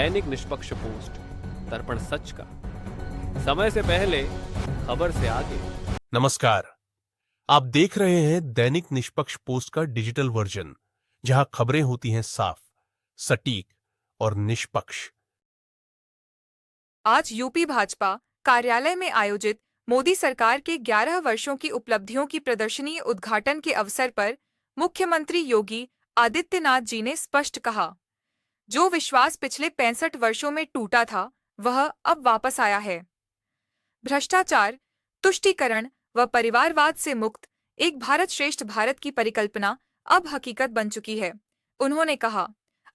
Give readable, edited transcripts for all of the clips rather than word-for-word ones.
दैनिक निष्पक्ष पोस्ट, दर्पण सच का, समय से पहले, खबर से आगे। नमस्कार, आप देख रहे हैं दैनिक निष्पक्ष पोस्ट का डिजिटल वर्जन, जहां खबरें होती हैं साफ, सटीक और निष्पक्ष। आज यूपी भाजपा कार्यालय में आयोजित मोदी सरकार के 11 वर्षों की उपलब्धियों की प्रदर्शनी उद्घाटन के अवसर पर मुख्यमंत्री योगी आदित्यनाथ जी ने स्पष्ट कहा, जो विश्वास पिछले 65 वर्षों में टूटा था, वह अब वापस आया है। भ्रष्टाचार, तुष्टीकरण व परिवारवाद से मुक्त एक भारत श्रेष्ठ भारत की परिकल्पना अब हकीकत बन चुकी है। उन्होंने कहा,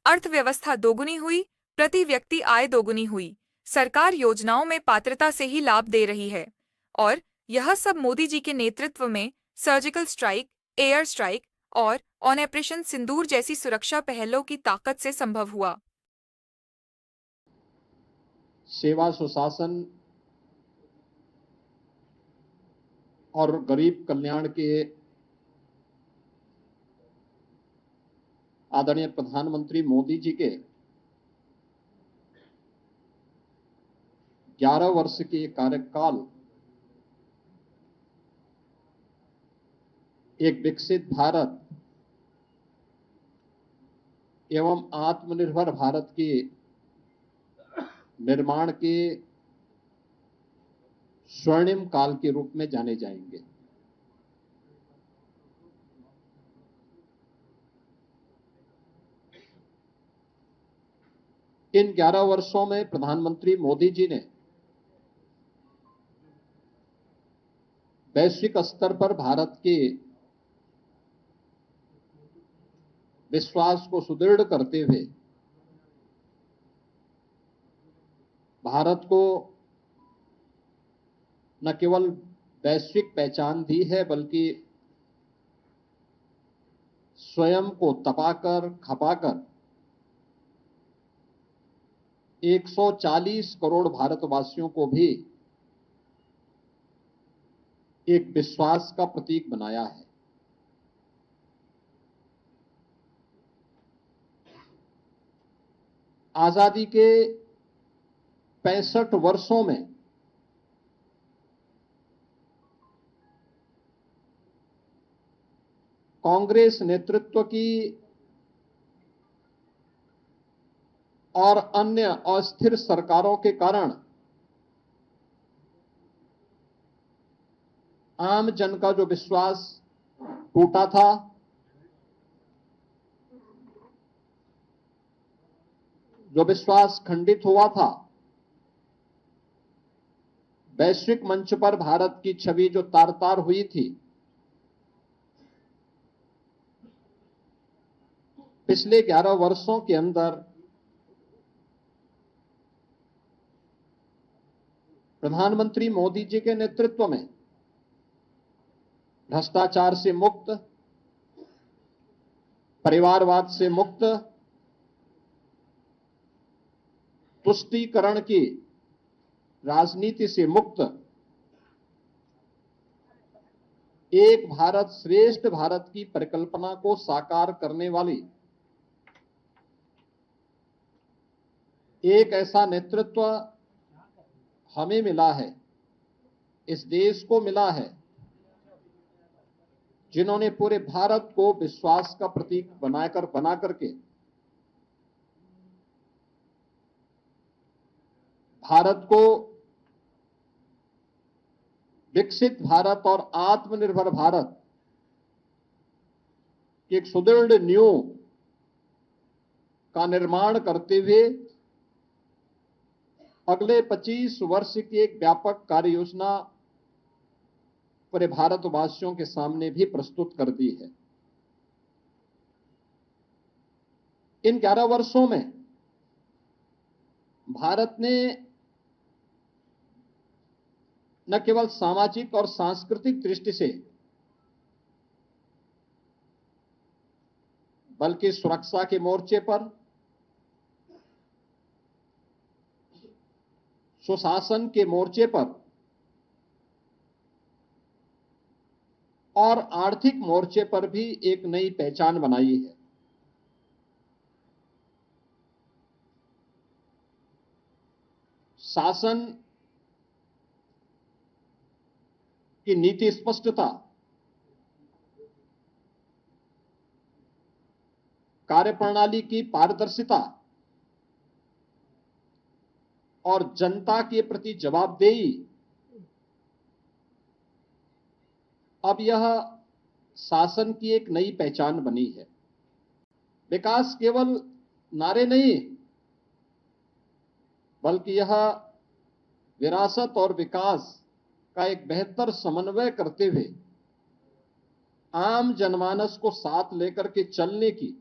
अर्थव्यवस्था दोगुनी हुई, प्रति व्यक्ति आय दोगुनी हुई, सरकार योजनाओं में पात्रता से ही लाभ दे रही है और यह सब मोदी जी के नेतृत्व में सर्जिकल स्ट्राइक, एयर स्ट्राइक और ऑपरेशन सिंदूर जैसी सुरक्षा पहलों की ताकत से संभव हुआ। सेवा सुशासन और गरीब कल्याण के आदरणीय प्रधानमंत्री मोदी जी के 11 वर्ष के कार्यकाल एक विकसित भारत एवं आत्मनिर्भर भारत के निर्माण के स्वर्णिम काल के रूप में जाने जाएंगे। इन 11 वर्षों में प्रधानमंत्री मोदी जी ने वैश्विक स्तर पर भारत के विश्वास को सुदृढ़ करते हुए भारत को न केवल वैश्विक पहचान दी है, बल्कि स्वयं को तपाकर खपाकर 140 करोड़ भारतवासियों को भी एक विश्वास का प्रतीक बनाया है। आजादी के 65 वर्षों में कांग्रेस नेतृत्व की और अन्य अस्थिर सरकारों के कारण आम जन का जो विश्वास टूटा था, जो विश्वास खंडित हुआ था, वैश्विक मंच पर भारत की छवि जो तार-तार हुई थी, पिछले 11 वर्षों के अंदर प्रधानमंत्री मोदी जी के नेतृत्व में भ्रष्टाचार से मुक्त, परिवारवाद से मुक्त, तुष्टीकरण की राजनीति से मुक्त एक भारत श्रेष्ठ भारत की परिकल्पना को साकार करने वाली एक ऐसा नेतृत्व हमें मिला है, इस देश को मिला है, जिन्होंने पूरे भारत को विश्वास का प्रतीक बना करके भारत को विकसित भारत और आत्मनिर्भर भारत की एक सुदृढ़ नींव का निर्माण करते हुए अगले 25 वर्ष की एक व्यापक कार्य योजना पूरे भारतवासियों के सामने भी प्रस्तुत कर दी है। इन 11 वर्षों में भारत ने न केवल सामाजिक और सांस्कृतिक दृष्टि से, बल्कि सुरक्षा के मोर्चे पर, सुशासन के मोर्चे पर और आर्थिक मोर्चे पर भी एक नई पहचान बनाई है। शासन की नीति स्पष्टता, कार्यप्रणाली की पारदर्शिता और जनता के प्रति जवाबदेही, अब यह शासन की एक नई पहचान बनी है। विकास केवल नारे नहीं, बल्कि यह विरासत और विकास का एक बेहतर समन्वय करते हुए आम जनमानस को साथ लेकर के चलने की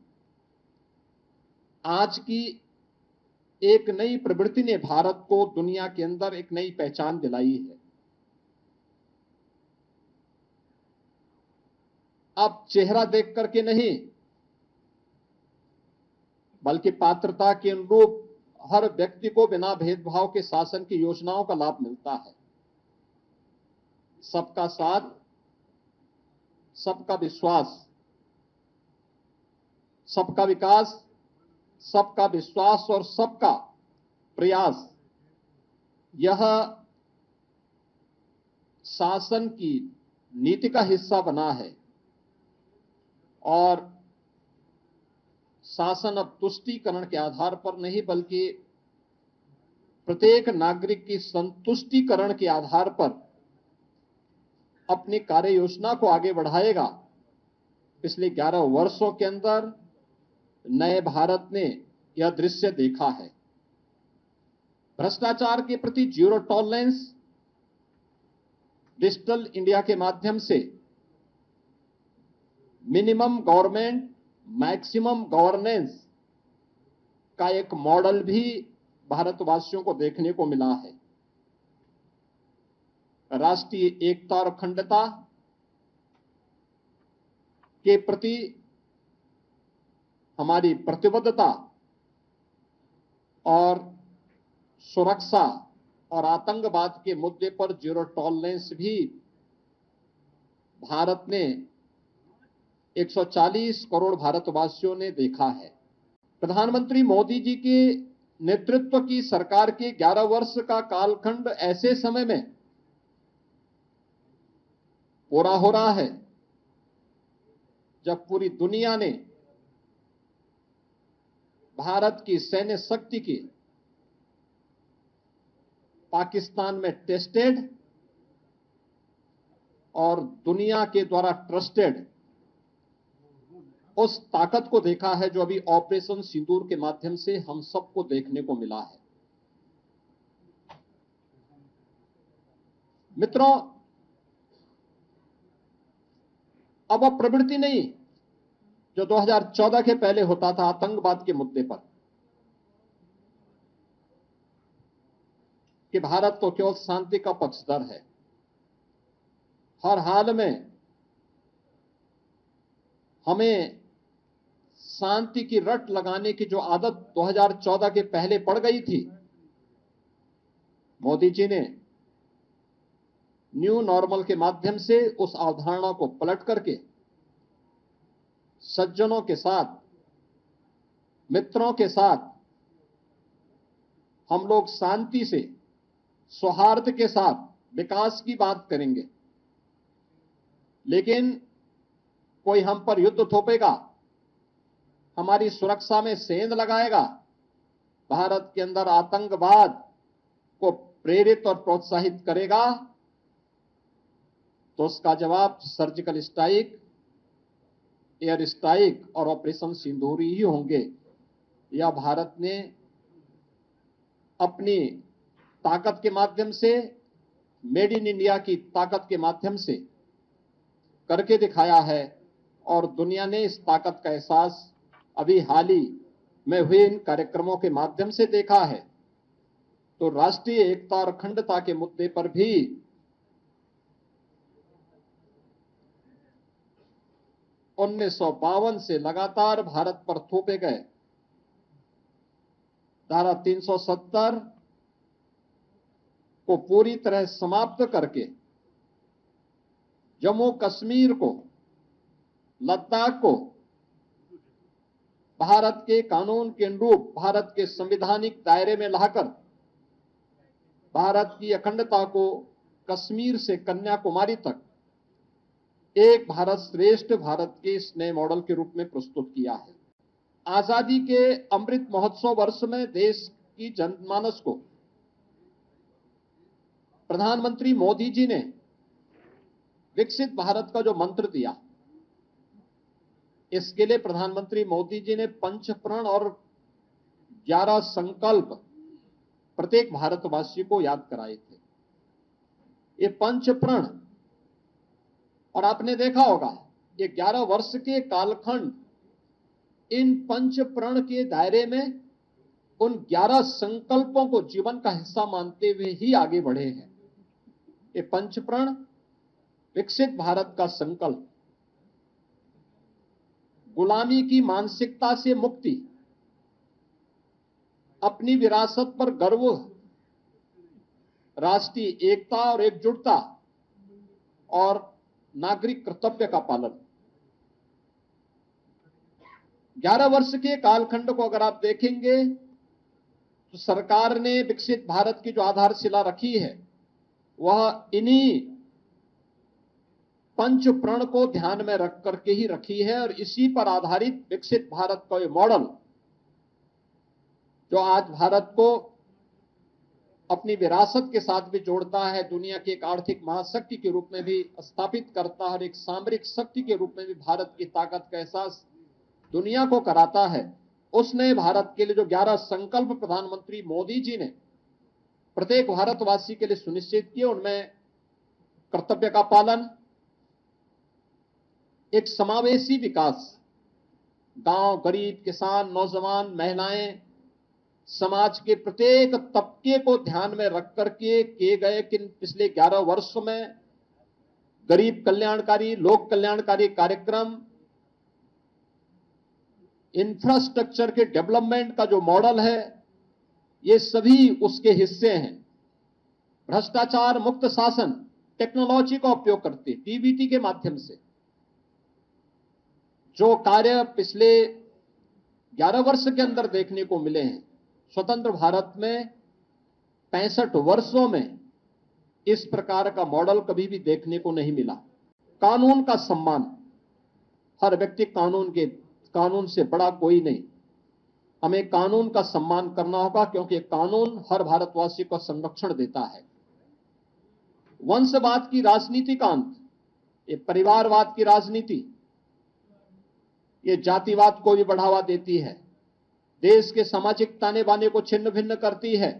आज की एक नई प्रवृत्ति ने भारत को दुनिया के अंदर एक नई पहचान दिलाई है। अब चेहरा देख करके नहीं, बल्कि पात्रता के अनुरूप हर व्यक्ति को बिना भेदभाव के शासन की योजनाओं का लाभ मिलता है। सबका साथ, सबका विश्वास, सबका विकास, सबका विश्वास और सबका प्रयास, यह शासन की नीति का हिस्सा बना है। और शासन अब तुष्टीकरण के आधार पर नहीं, बल्कि प्रत्येक नागरिक की संतुष्टिकरण के आधार पर अपनी कार्य योजना को आगे बढ़ाएगा। पिछले 11 वर्षों के अंदर नए भारत ने यह दृश्य देखा है। भ्रष्टाचार के प्रति जीरो टॉलरेंस, डिजिटल इंडिया के माध्यम से मिनिमम गवर्नमेंट मैक्सिमम गवर्नेंस का एक मॉडल भी भारतवासियों को देखने को मिला है। राष्ट्रीय एकता और अखंडता के प्रति हमारी प्रतिबद्धता और सुरक्षा और आतंकवाद के मुद्दे पर जीरो टॉलरेंस भी भारत ने 140 करोड़ भारतवासियों ने देखा है। प्रधानमंत्री मोदी जी के नेतृत्व की सरकार के 11 वर्ष का कालखंड ऐसे समय में पूरा हो रहा है जब पूरी दुनिया ने भारत की सैन्य शक्ति की पाकिस्तान में टेस्टेड और दुनिया के द्वारा ट्रस्टेड उस ताकत को देखा है जो अभी ऑपरेशन सिंदूर के माध्यम से हम सबको देखने को मिला है। मित्रों, अब वह प्रवृत्ति नहीं जो 2014 के पहले होता था आतंकवाद के मुद्दे पर, कि भारत तो केवल शांति का पक्षधर है, हर हाल में हमें शांति की रट लगाने की जो आदत 2014 के पहले पड़ गई थी, मोदी जी ने न्यू नॉर्मल के माध्यम से उस अवधारणा को पलट करके सज्जनों के साथ, मित्रों के साथ हम लोग शांति से, सौहार्द के साथ विकास की बात करेंगे। लेकिन कोई हम पर युद्ध थोपेगा, हमारी सुरक्षा में सेंध लगाएगा, भारत के अंदर आतंकवाद को प्रेरित और प्रोत्साहित करेगा, तो उसका जवाब सर्जिकल स्ट्राइक, एयर स्ट्राइक और ऑपरेशन सिंदूर ही होंगे। यह भारत ने अपनी ताकत के माध्यम से, मेड इन इंडिया की ताकत के माध्यम से करके दिखाया है और दुनिया ने इस ताकत का एहसास अभी हाल ही में हुए इन कार्यक्रमों के माध्यम से देखा है। तो राष्ट्रीय एकता और अखंडता के मुद्दे पर भी 1952 से लगातार भारत पर थोपे गए धारा 370 को पूरी तरह समाप्त करके जम्मू कश्मीर को, लद्दाख को भारत के कानून के अनुरूप, भारत के संवैधानिक दायरे में लाकर भारत की अखंडता को कश्मीर से कन्याकुमारी तक एक भारत श्रेष्ठ भारत के इस नए मॉडल के रूप में प्रस्तुत किया है। आजादी के अमृत महोत्सव वर्ष में देश की जनमानस को प्रधानमंत्री मोदी जी ने विकसित भारत का जो मंत्र दिया, इसके लिए प्रधानमंत्री मोदी जी ने 5 प्रण और 11 संकल्प प्रत्येक भारतवासी को याद कराए थे। ये 5 प्रण, और आपने देखा होगा ये 11 वर्ष के कालखंड इन 5 प्रण के दायरे में उन 11 संकल्पों को जीवन का हिस्सा मानते हुए ही आगे बढ़े हैं। ये 5 प्रण, विकसित भारत का संकल्प, गुलामी की मानसिकता से मुक्ति, अपनी विरासत पर गर्व, राष्ट्रीय एकता और एकजुटता और नागरिक कर्तव्य का पालन। 11 वर्ष के कालखंड को अगर आप देखेंगे तो सरकार ने विकसित भारत की जो आधारशिला रखी है वह इन्हीं 5 प्रण को ध्यान में रख करके ही रखी है, और इसी पर आधारित विकसित भारत का ये मॉडल जो आज भारत को अपनी विरासत के साथ भी जोड़ता है, दुनिया की एक आर्थिक महाशक्ति के रूप में भी स्थापित करता है और एक सामरिक शक्ति के रूप में भी भारत की ताकत का एहसास दुनिया को कराता है। उस नए भारत के लिए जो 11 संकल्प प्रधानमंत्री मोदी जी ने प्रत्येक भारतवासी के लिए सुनिश्चित किए, उनमें कर्तव्य का पालन, एक समावेशी विकास, गांव, गरीब, किसान, नौजवान, महिलाएं, समाज के प्रत्येक तबके को ध्यान में रख करके किए गए कि पिछले 11 वर्षों में गरीब कल्याणकारी, लोक कल्याणकारी कार्यक्रम, इंफ्रास्ट्रक्चर के डेवलपमेंट का जो मॉडल है, ये सभी उसके हिस्से हैं। भ्रष्टाचार मुक्त शासन, टेक्नोलॉजी का उपयोग करते डीबीटी के माध्यम से जो कार्य पिछले 11 वर्ष के अंदर देखने को मिले हैं, स्वतंत्र भारत में 65 वर्षों में इस प्रकार का मॉडल कभी भी देखने को नहीं मिला। कानून का सम्मान, हर व्यक्ति कानून से बड़ा कोई नहीं, हमें कानून का सम्मान करना होगा क्योंकि कानून हर भारतवासी को संरक्षण देता है। वंशवाद की राजनीति का अंत, ये परिवारवाद की राजनीति, ये जातिवाद को भी बढ़ावा देती है, देश के सामाजिक ताने बाने को छिन्न भिन्न करती है,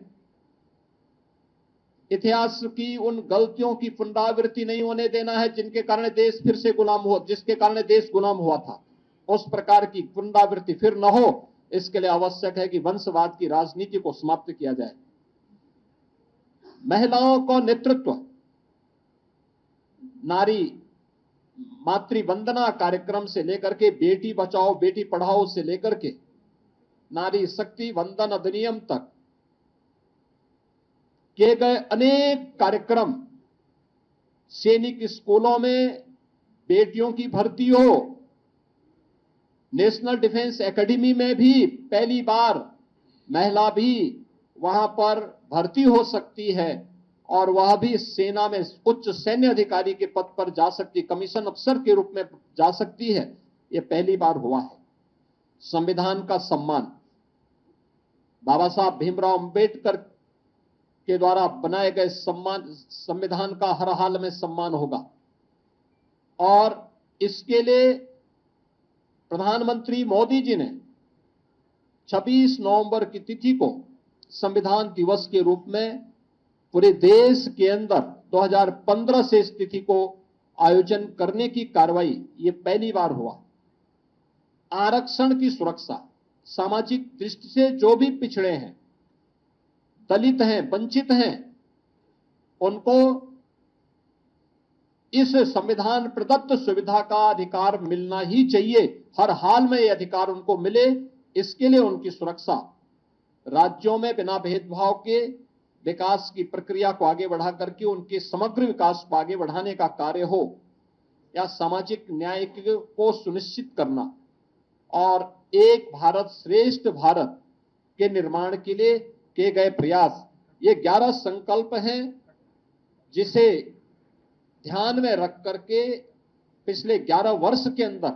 इतिहास की उन गलतियों की पुनरावृत्ति नहीं होने देना है जिनके कारण देश फिर से जिसके कारण देश गुलाम हुआ था, उस प्रकार की पुनरावृत्ति फिर न हो, इसके लिए आवश्यक है कि वंशवाद की राजनीति को समाप्त किया जाए। महिलाओं को नेतृत्व, नारी मातृ वंदना कार्यक्रम से लेकर के बेटी बचाओ बेटी पढ़ाओ से लेकर के नारी शक्ति वंदन अधिनियम तक किए गए अनेक कार्यक्रम, सैनिक स्कूलों में बेटियों की भर्ती हो, नेशनल डिफेंस एकेडमी में भी पहली बार महिला भी वहां पर भर्ती हो सकती है और वह भी सेना में उच्च सैन्य अधिकारी के पद पर जा सकती, कमीशन अफसर के रूप में जा सकती है, यह पहली बार हुआ है। संविधान का सम्मान, बाबा साहब भीमराव अंबेडकर के द्वारा बनाए गए संविधान का हर हाल में सम्मान होगा, और इसके लिए प्रधानमंत्री मोदी जी ने 26 नवंबर की तिथि को संविधान दिवस के रूप में पूरे देश के अंदर 2015 से इस तिथि को आयोजन करने की कार्रवाई ये पहली बार हुआ। आरक्षण की सुरक्षा, सामाजिक दृष्टि से जो भी पिछड़े हैं, दलित हैं, वंचित हैं, उनको इस संविधान प्रदत्त सुविधा का अधिकार मिलना ही चाहिए, हर हाल में यह अधिकार उनको मिले। इसके लिए उनकी सुरक्षा, राज्यों में बिना भेदभाव के विकास की प्रक्रिया को आगे बढ़ा करके उनके समग्र विकास को आगे बढ़ाने का कार्य हो, या सामाजिक न्याय को सुनिश्चित करना और एक भारत श्रेष्ठ भारत के निर्माण के लिए किए गए प्रयास, ये 11 संकल्प हैं जिसे ध्यान में रख करके पिछले 11 वर्ष के अंदर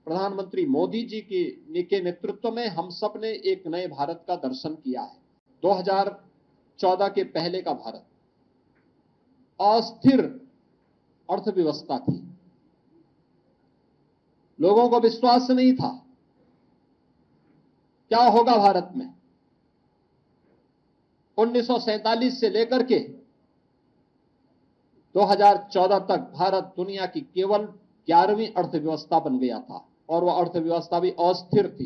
प्रधानमंत्री मोदी जी के नेतृत्व में हम सब ने एक नए भारत का दर्शन किया है। 2014 के पहले का भारत अस्थिर अर्थव्यवस्था थी, लोगों को विश्वास नहीं था क्या होगा भारत में। 1947 से लेकर के 2014 तक भारत दुनिया की केवल 11वीं अर्थव्यवस्था बन गया था और वह अर्थव्यवस्था भी अस्थिर थी।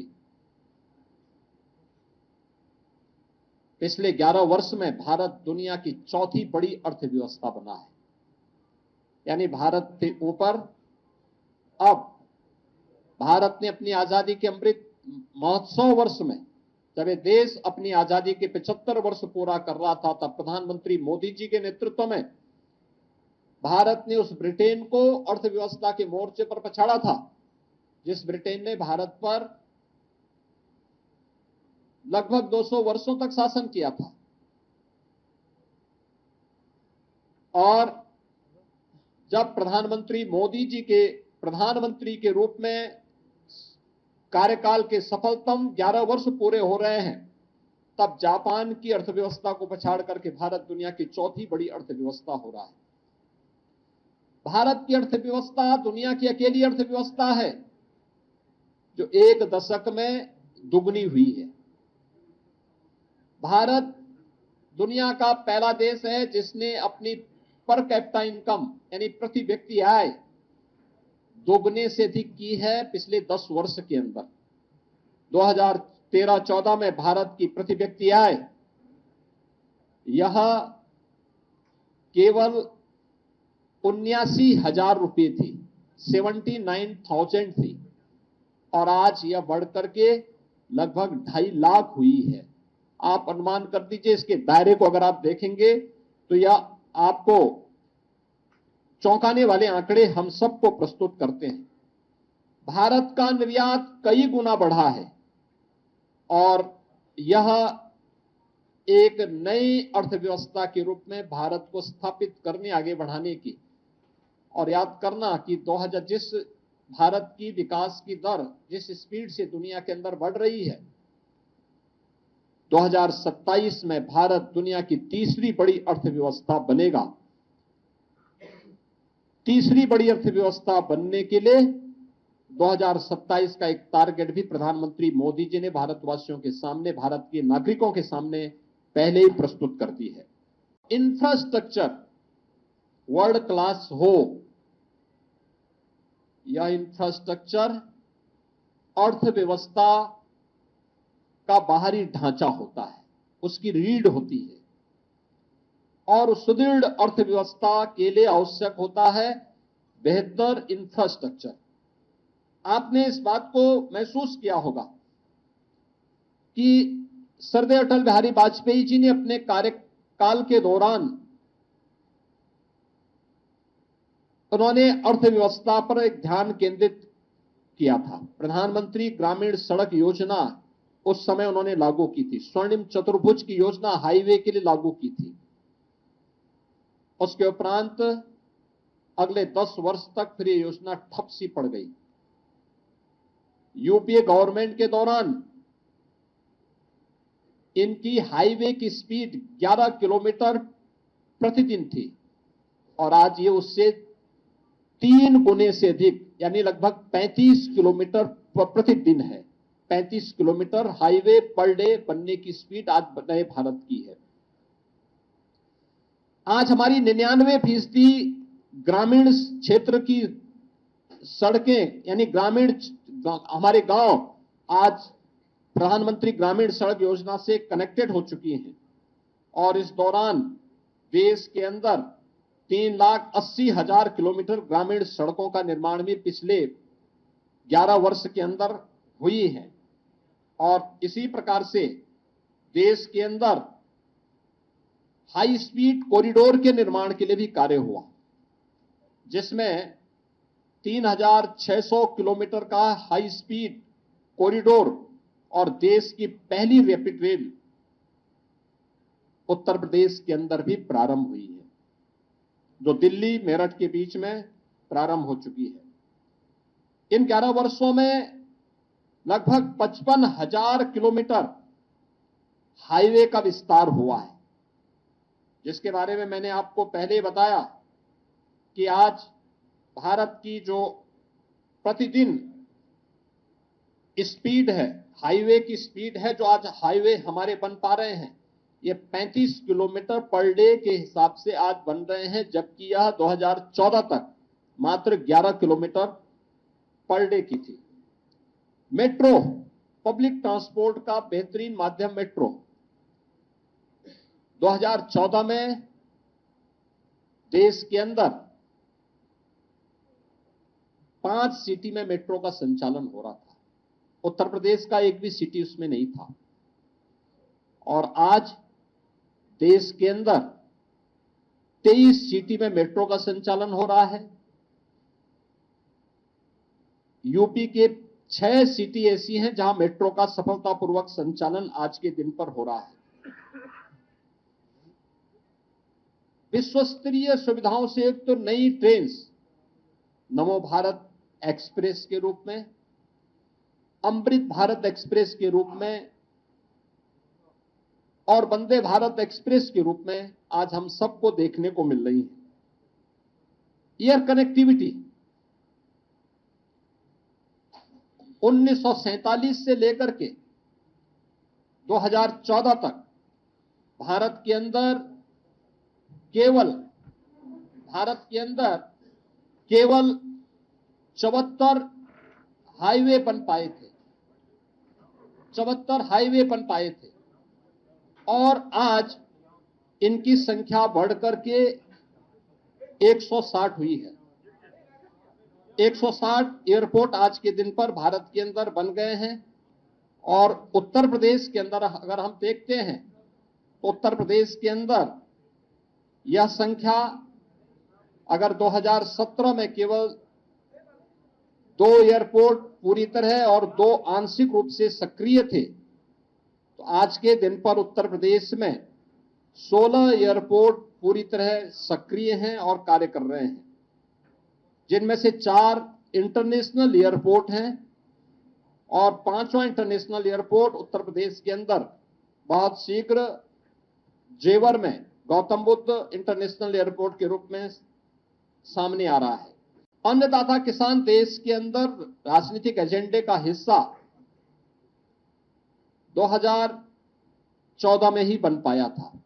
पिछले 11 वर्ष में भारत दुनिया की चौथी बड़ी अर्थव्यवस्था बना है, यानी भारत के ऊपर अब भारत ने अपनी आजादी के अमृत महोत्सव वर्ष में, जब ये देश अपनी आजादी के 75 वर्ष पूरा कर रहा था, तब प्रधानमंत्री मोदी जी के नेतृत्व में भारत ने उस ब्रिटेन को अर्थव्यवस्था के मोर्चे पर पछाड़ा था जिस ब्रिटेन ने भारत पर लगभग 200 वर्षों तक शासन किया था। और जब प्रधानमंत्री मोदी जी के प्रधानमंत्री के रूप में कार्यकाल के सफलतम 11 वर्ष पूरे हो रहे हैं, तब जापान की अर्थव्यवस्था को पछाड़ करके भारत दुनिया की चौथी बड़ी अर्थव्यवस्था हो रहा है। भारत की अर्थव्यवस्था दुनिया की अकेली अर्थव्यवस्था है जो एक दशक में दुगनी हुई है। भारत दुनिया का पहला देश है जिसने अपनी पर कैपिटा इनकम यानी प्रति व्यक्ति आय दोगुने से अधिक की है पिछले 10 वर्ष के अंदर। 2013-14 में भारत की प्रति व्यक्ति आय यह केवल 79,000 रुपये थी, 79,000 थी, और आज यह बढ़कर के लगभग 2.5 लाख हुई है। आप अनुमान कर दीजिए, इसके दायरे को अगर आप देखेंगे तो यह आपको चौंकाने वाले आंकड़े हम सबको प्रस्तुत करते हैं। भारत का निर्यात कई गुना बढ़ा है और यह एक नई अर्थव्यवस्था के रूप में भारत को स्थापित करने, आगे बढ़ाने की, और याद करना कि 2000 जिस भारत की विकास की दर जिस स्पीड से दुनिया के अंदर बढ़ रही है, 2027 में भारत दुनिया की तीसरी बड़ी अर्थव्यवस्था बनेगा। तीसरी बड़ी अर्थव्यवस्था बनने के लिए 2027 का एक टारगेट भी प्रधानमंत्री मोदी जी ने भारतवासियों के सामने, भारत के नागरिकों के सामने पहले ही प्रस्तुत कर दी है। इंफ्रास्ट्रक्चर वर्ल्ड क्लास हो, यह इंफ्रास्ट्रक्चर अर्थव्यवस्था का बाहरी ढांचा होता है, उसकी रीढ़ होती है, और सुदृढ़ अर्थव्यवस्था के लिए आवश्यक होता है बेहतर इंफ्रास्ट्रक्चर। आपने इस बात को महसूस किया होगा कि सरदेय अटल बिहारी वाजपेयी जी ने अपने कार्यकाल के दौरान उन्होंने अर्थव्यवस्था पर एक ध्यान केंद्रित किया था। प्रधानमंत्री ग्रामीण सड़क योजना उस समय उन्होंने लागू की थी, स्वर्णिम चतुर्भुज की योजना हाईवे के लिए लागू की थी। उसके उपरांत अगले 10 वर्ष तक फिर ये योजना ठप सी पड़ गई। यूपीए गवर्नमेंट के दौरान इनकी हाईवे की स्पीड 11 किलोमीटर प्रतिदिन थी और आज ये उससे 3 गुने से अधिक यानी लगभग 35 किलोमीटर प्रतिदिन है। 35 किलोमीटर हाईवे पर डे बनने की स्पीड आज नए भारत की है। आज हमारी 99% ग्रामीण क्षेत्र की सड़कें यानी ग्रामीण हमारे गांव आज प्रधानमंत्री ग्रामीण सड़क योजना से कनेक्टेड हो चुकी हैं और इस दौरान देश के अंदर 3,80,000 किलोमीटर ग्रामीण सड़कों का निर्माण भी पिछले 11 वर्ष के अंदर हुई है। और इसी प्रकार से देश के अंदर हाई स्पीड कॉरिडोर के निर्माण के लिए भी कार्य हुआ, जिसमें 3,600 किलोमीटर का हाई स्पीड कॉरिडोर और देश की पहली रैपिड रेल उत्तर प्रदेश के अंदर भी प्रारंभ हुई है, जो दिल्ली मेरठ के बीच में प्रारंभ हो चुकी है। इन 11 वर्षों में लगभग 55,000 किलोमीटर हाईवे का विस्तार हुआ है, जिसके बारे में मैंने आपको पहले बताया कि आज भारत की जो प्रतिदिन स्पीड है, हाईवे की स्पीड है, जो आज हाईवे हमारे बन पा रहे हैं, ये 35 किलोमीटर पर डे के हिसाब से आज बन रहे हैं, जबकि यह 2014 तक मात्र 11 किलोमीटर पर डे की थी। मेट्रो, पब्लिक ट्रांसपोर्ट का बेहतरीन माध्यम मेट्रो, 2014 में देश के अंदर 5 सिटी में मेट्रो का संचालन हो रहा था। उत्तर प्रदेश का एक भी सिटी उसमें नहीं था। और आज देश के अंदर 23 सिटी में मेट्रो का संचालन हो रहा है। यूपी के 6 सिटी ऐसी हैं जहां मेट्रो का सफलतापूर्वक संचालन आज के दिन पर हो रहा है। विश्व स्तरीय सुविधाओं से एक तो नई ट्रेन नमो भारत एक्सप्रेस के रूप में, अमृत भारत एक्सप्रेस के रूप में और वंदे भारत एक्सप्रेस के रूप में आज हम सबको देखने को मिल रही है। एयर कनेक्टिविटी 1947 से लेकर के 2014 तक भारत के अंदर केवल 74 हाईवे बन पाए थे, 74 हाईवे बन पाए थे, और आज इनकी संख्या बढ़कर के 160 हुई है। 160 एयरपोर्ट आज के दिन पर भारत के अंदर बन गए हैं। और उत्तर प्रदेश के अंदर अगर हम देखते हैं तो उत्तर प्रदेश के अंदर यह संख्या अगर 2017 में केवल 2 एयरपोर्ट पूरी तरह और 2 आंशिक रूप से सक्रिय थे, तो आज के दिन पर उत्तर प्रदेश में 16 एयरपोर्ट पूरी तरह सक्रिय हैं और कार्य कर रहे हैं, जिनमें से 4 इंटरनेशनल एयरपोर्ट हैं और 5वां इंटरनेशनल एयरपोर्ट उत्तर प्रदेश के अंदर बहुत शीघ्र जेवर में गौतम बुद्ध इंटरनेशनल एयरपोर्ट के रूप में सामने आ रहा है। अन्नदाता किसान देश के अंदर राजनीतिक एजेंडे का हिस्सा 2014 में ही बन पाया था।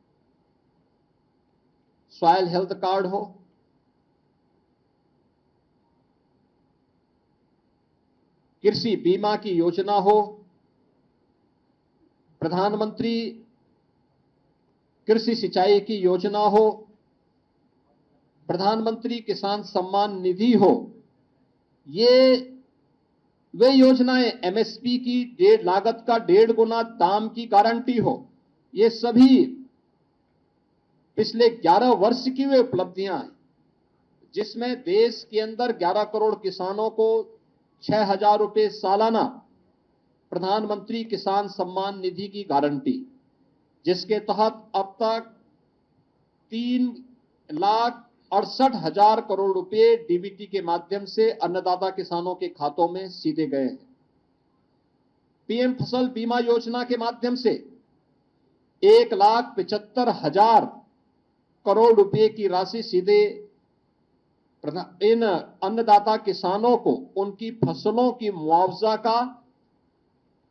सॉइल हेल्थ कार्ड हो, कृषि बीमा की योजना हो, प्रधानमंत्री कृषि सिंचाई की योजना हो, प्रधानमंत्री किसान सम्मान निधि हो, ये वे योजनाएं, एमएसपी की लागत का 1.5 गुना दाम की गारंटी हो, ये सभी पिछले 11 वर्ष की वे उपलब्धियां हैं, जिसमें देश के अंदर 11 करोड़ किसानों को 6,000 रुपए सालाना प्रधानमंत्री किसान सम्मान निधि की गारंटी, जिसके तहत अब तक 3,68,000 करोड़ रुपए डीबीटी के माध्यम से अन्नदाता किसानों के खातों में सीधे गए हैं। पीएम फसल बीमा योजना के माध्यम से 1,75,000 करोड़ रुपए की राशि सीधे इन अन्नदाता किसानों को उनकी फसलों की मुआवजा का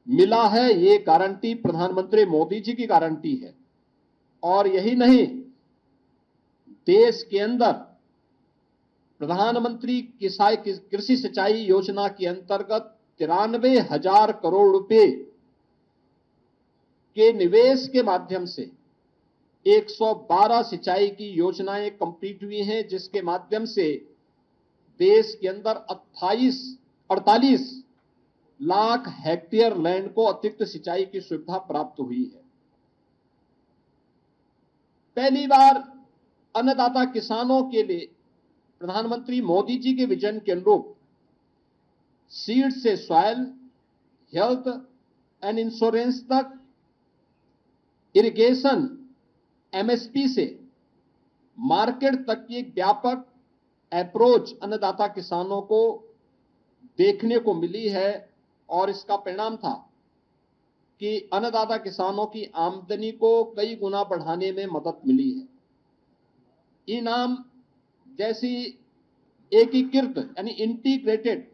मिला है। ये गारंटी प्रधानमंत्री मोदी जी की गारंटी है। और यही नहीं, देश के अंदर प्रधानमंत्री कृषि सिंचाई योजना के अंतर्गत 93,000 करोड़ रुपए के निवेश के माध्यम से 112 सिंचाई की योजनाएं कंप्लीट हुई हैं, जिसके माध्यम से देश के अंदर 48 लाख हेक्टेयर लैंड को अतिरिक्त सिंचाई की सुविधा प्राप्त हुई है। पहली बार अन्नदाता किसानों के लिए प्रधानमंत्री मोदी जी के विजन के अनुरूप सीड से सॉइल हेल्थ एंड इंश्योरेंस तक, इरिगेशन एमएसपी से मार्केट तक की एक व्यापक अप्रोच अन्नदाता किसानों को देखने को मिली है और इसका परिणाम था कि अन्नदाता किसानों की आमदनी को कई गुना बढ़ाने में मदद मिली है। इनाम जैसी एकीकृत यानी इंटीग्रेटेड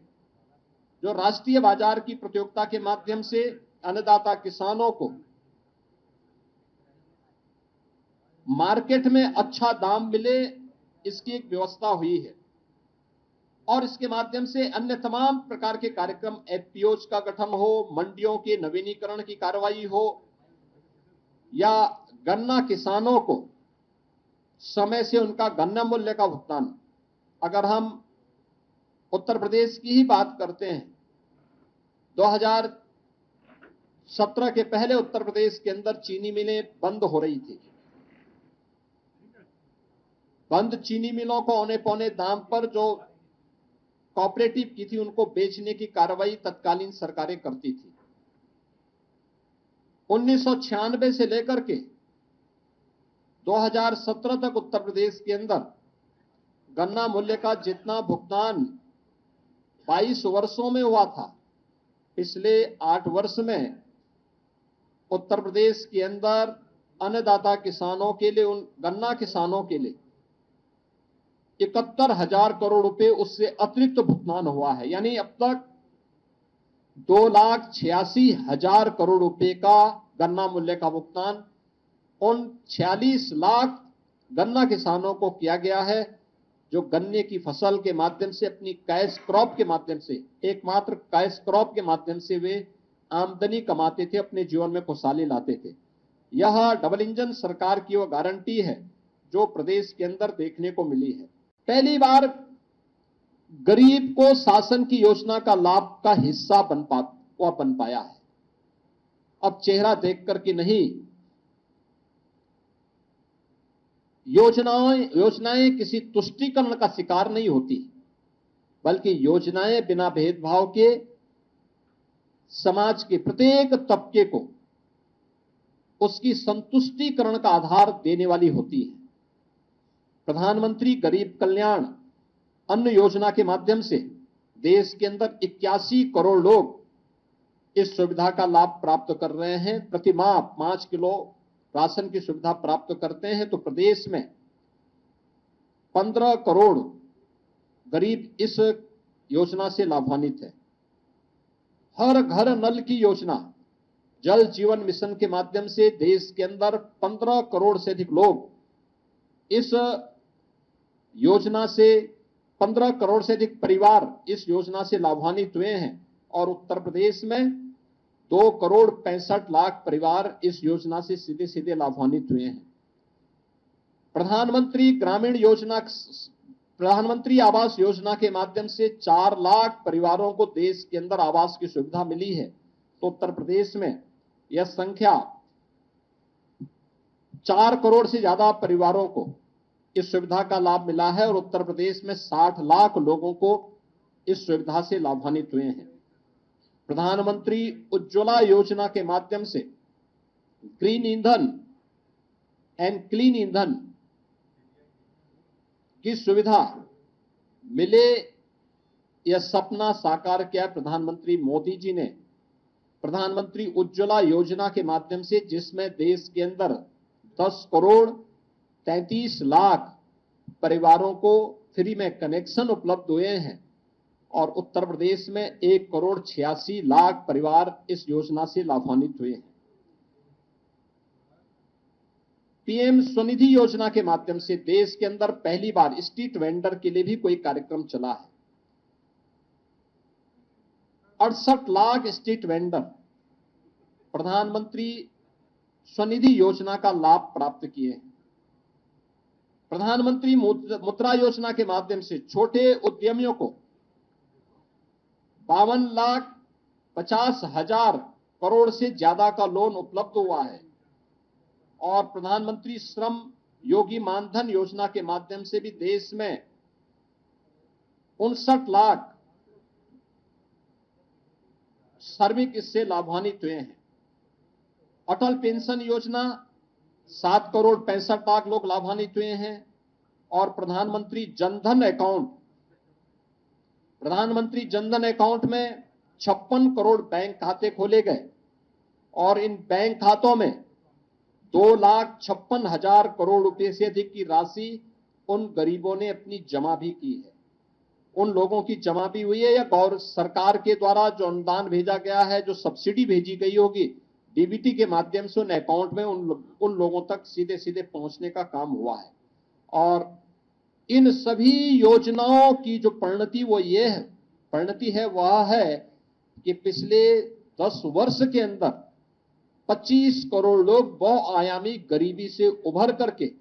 जो राष्ट्रीय बाजार की प्रतियोगिता के माध्यम से अन्नदाता किसानों को मार्केट में अच्छा दाम मिले, इसकी एक व्यवस्था हुई है और इसके माध्यम से अन्य तमाम प्रकार के कार्यक्रम एफपीओज का गठन हो, मंडियों के नवीनीकरण की कार्रवाई हो या गन्ना किसानों को समय से उनका गन्ना मूल्य का भुगतान। अगर हम उत्तर प्रदेश की ही बात करते हैं, 2017 के पहले उत्तर प्रदेश के अंदर चीनी मिलें बंद हो रही थी। बंद चीनी मिलों को औने पौने दाम पर जो कोऑपरेटिव की थी उनको बेचने की कार्रवाई तत्कालीन सरकारें करती थी। 1996 से लेकर के 2017 तक उत्तर प्रदेश के अंदर गन्ना मूल्य का जितना भुगतान 22 वर्षों में हुआ था, पिछले 8 वर्ष में उत्तर प्रदेश के अंदर अन्नदाता किसानों के लिए, उन गन्ना किसानों के लिए 71,000 करोड़ रुपए उससे अतिरिक्त भुगतान हुआ है। यानी अब तक 2,86,000 करोड़ रुपए का गन्ना मूल्य का भुगतान उन 46 लाख गन्ना किसानों को किया गया है जो गन्ने की फसल के माध्यम से, अपनी कैश क्रॉप के माध्यम से, एकमात्र कैश क्रॉप के माध्यम से वे आमदनी कमाते थे, अपने जीवन में खुशहाली लाते थे। यह डबल इंजन सरकार की वो गारंटी है जो प्रदेश के अंदर देखने को मिली है। पहली बार गरीब को शासन की योजना का लाभ का हिस्सा बन पाया है। अब चेहरा देख करके नहीं, योजनाएं किसी तुष्टीकरण का शिकार नहीं होती, बल्कि योजनाएं बिना भेदभाव के समाज के प्रत्येक तबके को उसकी संतुष्टिकरण का आधार देने वाली होती है। प्रधानमंत्री गरीब कल्याण अन्न योजना के माध्यम से देश के अंदर 81 करोड़ लोग इस सुविधा का लाभ प्राप्त कर रहे हैं। प्रति माह 5 किलो राशन की सुविधा प्राप्त करते हैं, तो प्रदेश में 15 करोड़ गरीब इस योजना से लाभान्वित है। हर घर नल की योजना, जल जीवन मिशन के माध्यम से देश के अंदर 15 करोड़ से अधिक लोग इस योजना से, 15 करोड़ से अधिक परिवार इस योजना से लाभान्वित हुए हैं और उत्तर प्रदेश में 2 करोड़ 65 लाख परिवार इस योजना से सीधे सीधे लाभान्वित हुए हैं। प्रधानमंत्री आवास योजना के माध्यम से 4 लाख परिवारों को देश के अंदर आवास की सुविधा मिली है, तो उत्तर प्रदेश में यह संख्या 4 करोड़ से ज्यादा परिवारों को इस सुविधा का लाभ मिला है और उत्तर प्रदेश में 60 लाख लोगों को इस सुविधा से लाभान्वित हुए हैं। प्रधानमंत्री उज्ज्वला योजना के माध्यम से ग्रीन ईंधन एंड क्लीन ईंधन की सुविधा मिले, यह सपना साकार किया प्रधानमंत्री मोदी जी ने। प्रधानमंत्री उज्ज्वला योजना के माध्यम से, जिसमें देश के अंदर 10 करोड़ 33 लाख परिवारों को फ्री में कनेक्शन उपलब्ध हुए हैं और उत्तर प्रदेश में 1 करोड़ 86 लाख परिवार इस योजना से लाभान्वित हुए हैं। पीएम स्वनिधि योजना के माध्यम से देश के अंदर पहली बार स्ट्रीट वेंडर के लिए भी कोई कार्यक्रम चला है। 68 लाख स्ट्रीट वेंडर प्रधानमंत्री स्वनिधि योजना का लाभ प्राप्त किए हैं। प्रधानमंत्री मुद्रा योजना के माध्यम से छोटे उद्यमियों को 52,50,000 करोड़ से ज्यादा का लोन उपलब्ध हुआ है और प्रधानमंत्री श्रम योगी मानधन योजना के माध्यम से भी देश में 59 लाख श्रमिक इससे लाभान्वित हुए हैं। अटल पेंशन योजना 7,65,00,000 लोग लाभान्वित हुए हैं और प्रधानमंत्री जनधन अकाउंट में 56 करोड़ बैंक खाते खोले गए और इन बैंक खातों में 2,56,000 करोड़ रुपए से अधिक की राशि उन गरीबों ने अपनी जमा भी की है। उन लोगों की जमा भी हुई है या गौर सरकार के द्वारा जो अनुदान भेजा गया है, जो सब्सिडी भेजी गई होगी डीबीटी के माध्यम से उन अकाउंट में उन लोगों तक सीधे सीधे पहुंचने का काम हुआ है। और इन सभी योजनाओं की जो परिणति है वह है कि पिछले 10 वर्ष के अंदर 25 करोड़ लोग बहुआयामी गरीबी से उभर करके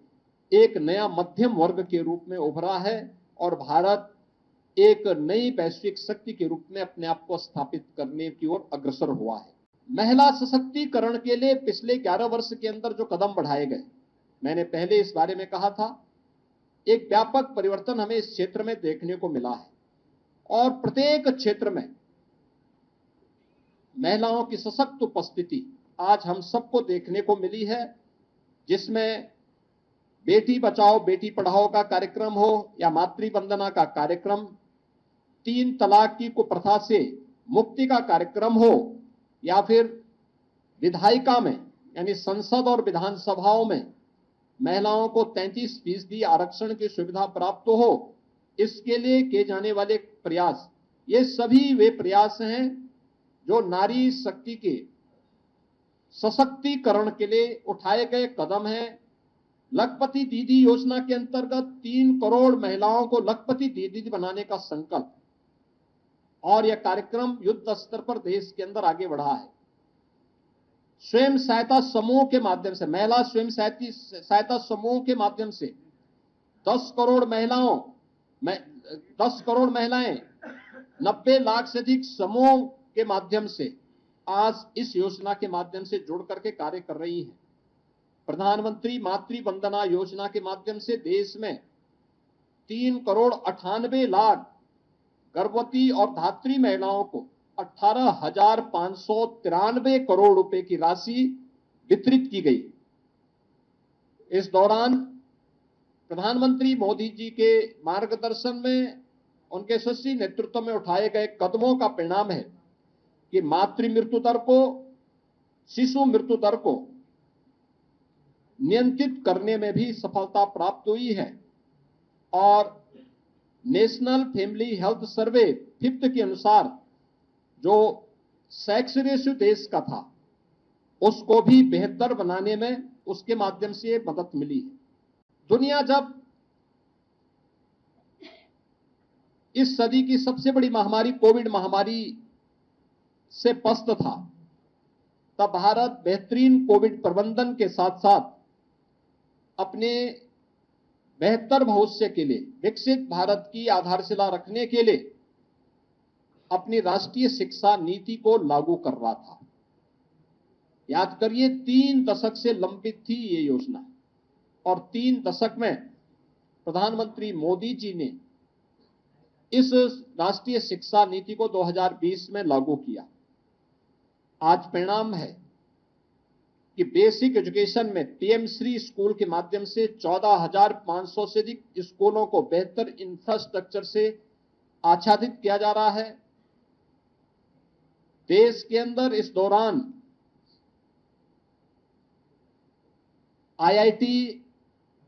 एक नया मध्यम वर्ग के रूप में उभरा है और भारत एक नई वैश्विक शक्ति के रूप में अपने आप को स्थापित करने की ओर अग्रसर हुआ है। महिला सशक्तिकरण के लिए पिछले 11 वर्ष के अंदर जो कदम बढ़ाए गए, मैंने पहले इस बारे में कहा था, एक व्यापक परिवर्तन हमें इस क्षेत्र में देखने को मिला है और प्रत्येक क्षेत्र में महिलाओं की सशक्त उपस्थिति आज हम सबको देखने को मिली है, जिसमें बेटी बचाओ बेटी पढ़ाओ का कार्यक्रम हो या मातृ वंदना का कार्यक्रम, 3 तलाक की कुप्रथा से मुक्ति का कार्यक्रम हो या फिर विधायिका में यानी संसद और विधानसभाओं में महिलाओं को 33% आरक्षण की सुविधा प्राप्त हो, इसके लिए किए जाने वाले प्रयास, ये सभी वे प्रयास हैं जो नारी शक्ति के सशक्तिकरण के लिए उठाए गए कदम हैं। लखपति दीदी योजना के अंतर्गत 3 करोड़ महिलाओं को लखपति दीदी बनाने का संकल्प और यह कार्यक्रम युद्ध स्तर पर देश के अंदर आगे बढ़ा है। स्वयं सहायता समूह के माध्यम से, महिला स्वयं सहायता समूह के माध्यम से 10 करोड़ महिलाएं 90 लाख से अधिक समूह के माध्यम से आज इस योजना के माध्यम से जुड़ करके कार्य कर रही हैं। प्रधानमंत्री मातृ वंदना योजना के माध्यम से देश में 3 करोड़ 98 लाख गर्भवती और धात्री महिलाओं को 18,593 करोड़ रुपए की राशि वितरित की गई। इस दौरान प्रधानमंत्री मोदी जी के मार्गदर्शन में, उनके यशस्वी नेतृत्व में उठाए गए कदमों का परिणाम है कि मातृ मृत्यु दर को, शिशु मृत्यु दर को नियंत्रित करने में भी सफलता प्राप्त हुई है और national family health survey 5th के अनुसार जो सेक्स रेशियो देश का था उसको भी बेहतर बनाने में उसके माध्यम से मदद मिली है। दुनिया जब इस सदी की सबसे बड़ी महामारी कोविड महामारी से पस्त था, तब भारत बेहतरीन कोविड प्रबंधन के साथ साथ अपने बेहतर भविष्य के लिए, विकसित भारत की आधारशिला रखने के लिए अपनी राष्ट्रीय शिक्षा नीति को लागू कर रहा था। याद करिए 3 दशक से लंबित थी ये योजना और 3 दशक में प्रधानमंत्री मोदी जी ने इस राष्ट्रीय शिक्षा नीति को 2020 में लागू किया। आज परिणाम है कि बेसिक एजुकेशन में पीएम श्री स्कूल के माध्यम से 14,500 से अधिक स्कूलों को बेहतर इंफ्रास्ट्रक्चर से आच्छादित किया जा रहा है। देश के अंदर इस दौरान आईआईटी,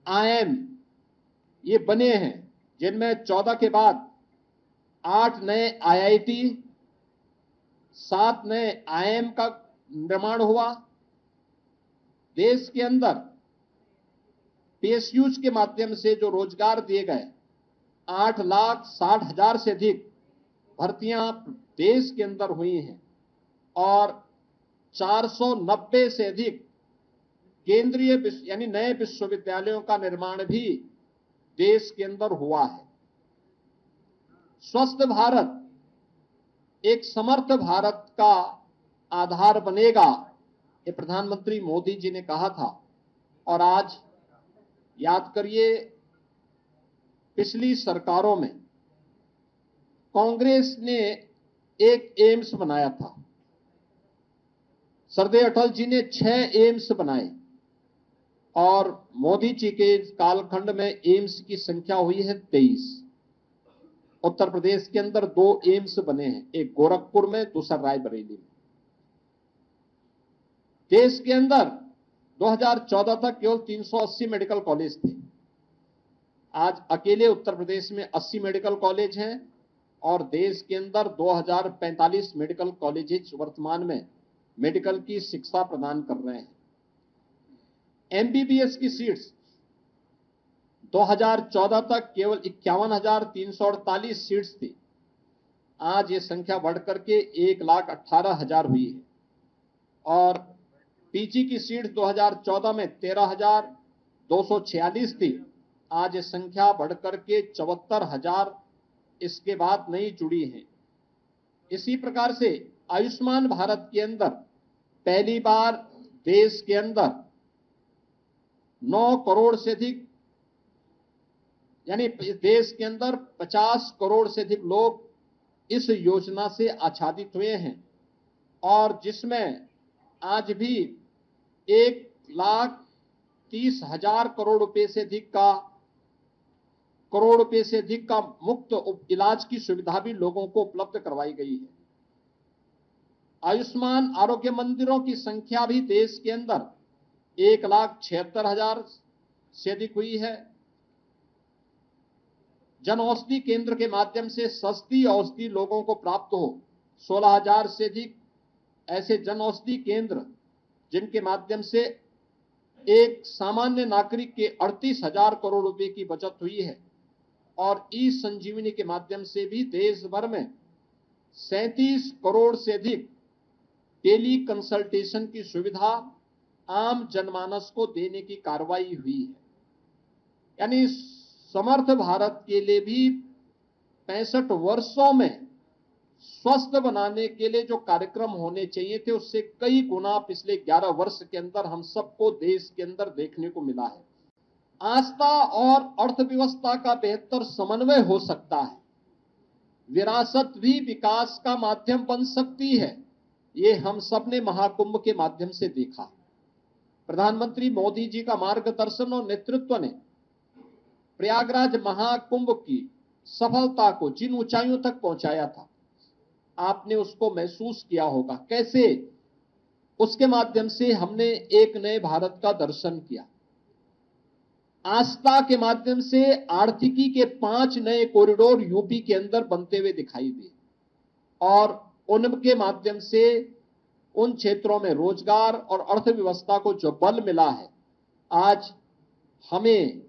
आईएम ये बने हैं, जिनमें 14 के बाद 8 नए आईआईटी, 7 नए आईएम का निर्माण हुआ। देश के अंदर पीएसयूज के माध्यम से जो रोजगार दिए गए 8,60,000 से अधिक भर्तियां देश के अंदर हुई हैं और 490 से अधिक केंद्रीय यानी नए विश्वविद्यालयों का निर्माण भी देश के अंदर हुआ है। स्वस्थ भारत एक समर्थ भारत का आधार बनेगा, ये प्रधानमंत्री मोदी जी ने कहा था। और आज याद करिए, पिछली सरकारों में कांग्रेस ने एक एम्स बनाया था, सरदेव अटल जी ने 6 एम्स बनाए और मोदी जी के कालखंड में एम्स की संख्या हुई है 23। उत्तर प्रदेश के अंदर 2 एम्स बने हैं, एक गोरखपुर में, दूसरा रायबरेली में। देश के अंदर 2014 तक केवल 380 मेडिकल कॉलेज थे। आज अकेले उत्तर प्रदेश में 80 मेडिकल कॉलेज हैं और देश के अंदर 2045 मेडिकल कॉलेजेस वर्तमान में मेडिकल की शिक्षा प्रदान कर रहे हैं। एमबीबीएस की सीट्स 2014 तक केवल 51,348 सीट्स थी। आज ये संख्या बढ़कर के 1,18,000 हुई है और पीजी की सीट 2014 में 13,246 थी। आज ये संख्या बढ़कर के 74,000 इसके बाद नई जुड़ी है। इसी प्रकार से आयुष्मान भारत के अंदर पहली बार देश के अंदर 9 करोड़ से अधिक, यानी देश के अंदर 50 करोड़ से अधिक लोग इस योजना से आच्छादित हुए हैं और जिसमें आज भी 1,30,000 करोड़ रुपए से अधिक का मुफ्त इलाज की सुविधा भी लोगों को उपलब्ध करवाई गई है। आयुष्मान आरोग्य मंदिरों की संख्या भी देश के अंदर 1,76,000 से अधिक हुई है। जन औषधि केंद्र के माध्यम से सस्ती औषधि लोगों को प्राप्त हो, 16,000 से अधिक ऐसे जन औषधि केंद्र जिनके माध्यम से एक सामान्य नागरिक के 38,000 करोड़ रुपए की बचत हुई है और ई संजीवनी के माध्यम से भी देश भर में 37 करोड़ से अधिक टेली कंसल्टेशन की सुविधा आम जनमानस को देने की कार्रवाई हुई है। यानी समर्थ भारत के लिए भी 65 वर्षों में स्वस्थ बनाने के लिए जो कार्यक्रम होने चाहिए थे उससे कई गुना पिछले 11 वर्ष के अंदर हम सबको देश के अंदर देखने को मिला है। आस्था और अर्थव्यवस्था का बेहतर समन्वय हो सकता है। विरासत भी विकास का माध्यम बन सकती है। ये हम सब ने महाकुंभ के माध्यम से देखा। प्रधानमंत्री मोदी जी का मार्गदर्शन और नेतृत्व ने प्रयागराज महाकुंभ की सफलता को जिन ऊंचाइयों तक पहुंचाया था, आपने उसको महसूस किया होगा। कैसे उसके माध्यम से हमने एक नए भारत का दर्शन किया। आस्था के माध्यम से आर्थिकी के 5 नए कॉरिडोर यूपी के अंदर बनते हुए दिखाई दिए और उनके माध्यम से उन क्षेत्रों में रोजगार और अर्थव्यवस्था को जो बल मिला है, आज हमें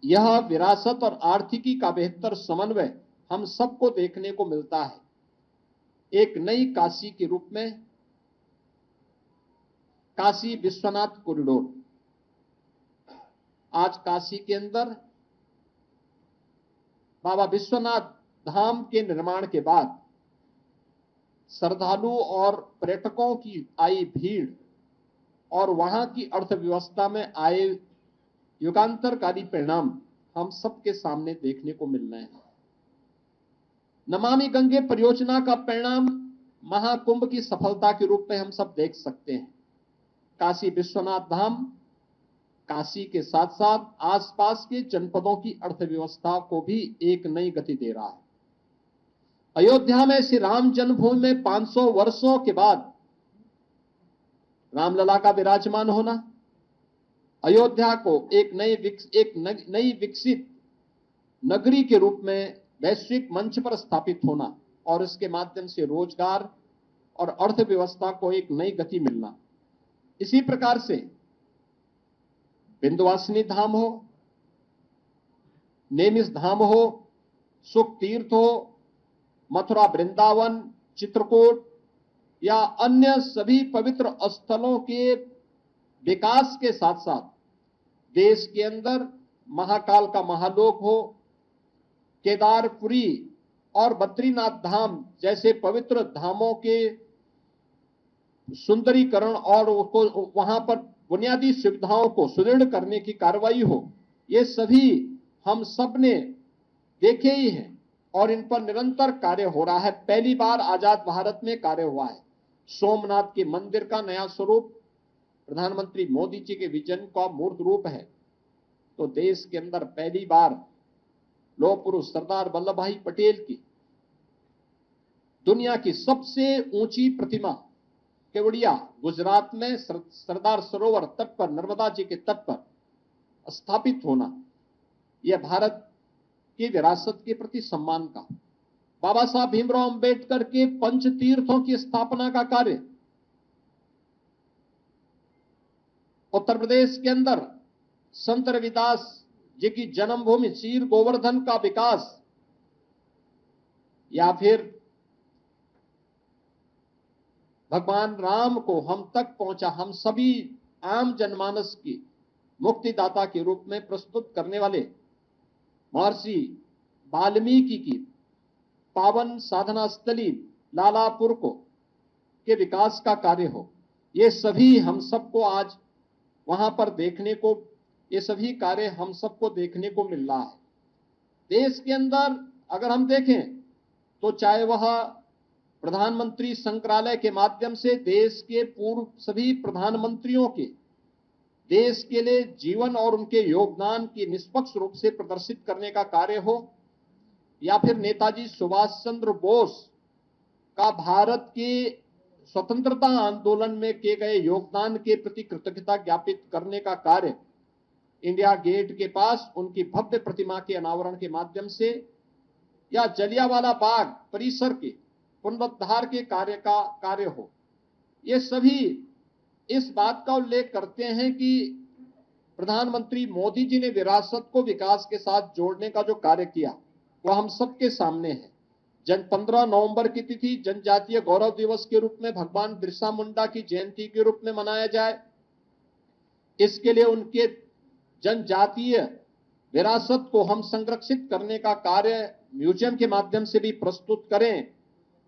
यह विरासत और आर्थिकी का बेहतर समन्वय हम सबको देखने को मिलता है। एक नई काशी के रूप में काशी विश्वनाथ कॉरिडोर, आज काशी के अंदर बाबा विश्वनाथ धाम के निर्माण के बाद श्रद्धालु और पर्यटकों की आई भीड़ और वहां की अर्थव्यवस्था में आए युगांतरकारी परिणाम हम सबके सामने देखने को मिल रहे हैं। नमामि गंगे परियोजना का परिणाम महाकुंभ की सफलता के रूप में हम सब देख सकते हैं। काशी विश्वनाथ धाम काशी के साथ साथ आसपास के जनपदों की अर्थव्यवस्था को भी एक नई गति दे रहा है। अयोध्या में श्री राम जन्मभूमि में 500 वर्षों के बाद रामलला का विराजमान होना, अयोध्या को एक नई विकसित नगरी के रूप में वैश्विक मंच पर स्थापित होना और इसके माध्यम से रोजगार और अर्थव्यवस्था को एक नई गति मिलना। इसी प्रकार से विंध्यवासिनी धाम हो, नेमिष धाम हो, सुख तीर्थ हो, मथुरा वृंदावन, चित्रकूट या अन्य सभी पवित्र स्थलों के विकास के साथ साथ देश के अंदर महाकाल का महालोक हो, केदारपुरी और बद्रीनाथ धाम जैसे पवित्र धामों के सुंदरीकरण और उसको वहां पर बुनियादी सुविधाओं को सुदृढ़ करने की कार्रवाई हो, ये सभी हम सब ने देखे ही हैं और इन पर निरंतर कार्य हो रहा है। पहली बार आजाद भारत में कार्य हुआ है। सोमनाथ के मंदिर का नया स्वरूप प्रधानमंत्री मोदी जी के विजन का मूर्त रूप है, तो देश के अंदर पहली बार लौह पुरुष सरदार वल्लभ भाई पटेल की दुनिया की सबसे ऊंची प्रतिमा केवड़िया गुजरात में सरदार सरोवर तट पर, नर्मदा जी के तट पर स्थापित होना, यह भारत की विरासत के प्रति सम्मान का, बाबा साहब भीमराव अंबेडकर के पंच तीर्थों की स्थापना का कार्य, उत्तर प्रदेश के अंदर संत रविदास जी की जन्मभूमि चीर गोवर्धन का विकास, या फिर भगवान राम को हम तक पहुंचा, हम सभी आम जनमानस की मुक्तिदाता के रूप में प्रस्तुत करने वाले महर्षि वाल्मीकि की पावन साधना स्थली लालापुर को के विकास का कार्य हो, ये सभी हम सबको आज वहां पर देखने को, ये सभी कार्य हम सबको देखने को मिल रहा है। देश के अंदर अगर हम देखें तो चाहे वह प्रधानमंत्री संग्रहालय के माध्यम से देश के पूर्व सभी प्रधानमंत्रियों के देश के लिए जीवन और उनके योगदान की निष्पक्ष रूप से प्रदर्शित करने का कार्य हो, या फिर नेताजी सुभाष चंद्र बोस का भारत के स्वतंत्रता आंदोलन में किए गए योगदान के प्रति कृतज्ञता ज्ञापित करने का कार्य इंडिया गेट के पास उनकी भव्य प्रतिमा के अनावरण के माध्यम से, या जलियांवाला बाग परिसर के पुनरुद्धार के कार्य हो, ये सभी इस बात का उल्लेख करते हैं कि प्रधानमंत्री मोदी जी ने विरासत को विकास के साथ जोड़ने का जो कार्य किया वह हम सबके सामने है। 15 नवंबर की तिथि जनजातीय गौरव दिवस के रूप में भगवान बिरसा मुंडा की जयंती के रूप में मनाया जाए, इसके लिए उनके जनजातीय विरासत को हम संरक्षित करने का कार्य म्यूजियम के माध्यम से भी प्रस्तुत करें।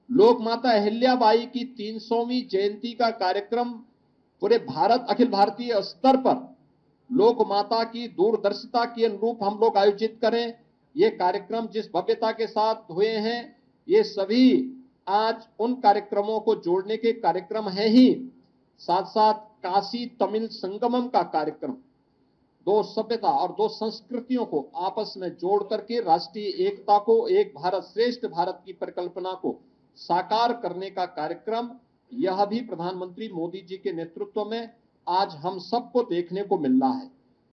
लोक माता अहिल्याबाई की 300वीं जयंती का कार्यक्रम पूरे भारत अखिल भारतीय स्तर पर लोक माता की दूरदर्शिता के अनुरूप हम लोग आयोजित करें। ये कार्यक्रम जिस भव्यता के साथ हुए हैं, ये सभी आज उन कार्यक्रमों को जोड़ने के कार्यक्रम है ही। साथ साथ काशी तमिल संगमम का कार्यक्रम दो सभ्यता और दो संस्कृतियों को आपस में जोड़ करके राष्ट्रीय एकता को, एक भारत श्रेष्ठ भारत की परिकल्पना को साकार करने का कार्यक्रम, यह भी प्रधानमंत्री मोदी जी के नेतृत्व में आज हम सबको देखने को मिल रहा है।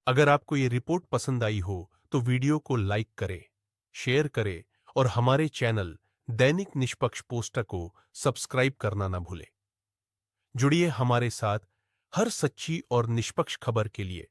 अगर आपको ये रिपोर्ट पसंद आई हो तो वीडियो को लाइक करें, शेयर करें और हमारे चैनल दैनिक निष्पक्ष पोस्टर को सब्सक्राइब करना ना भूलें। जुड़िए हमारे साथ हर सच्ची और निष्पक्ष खबर के लिए।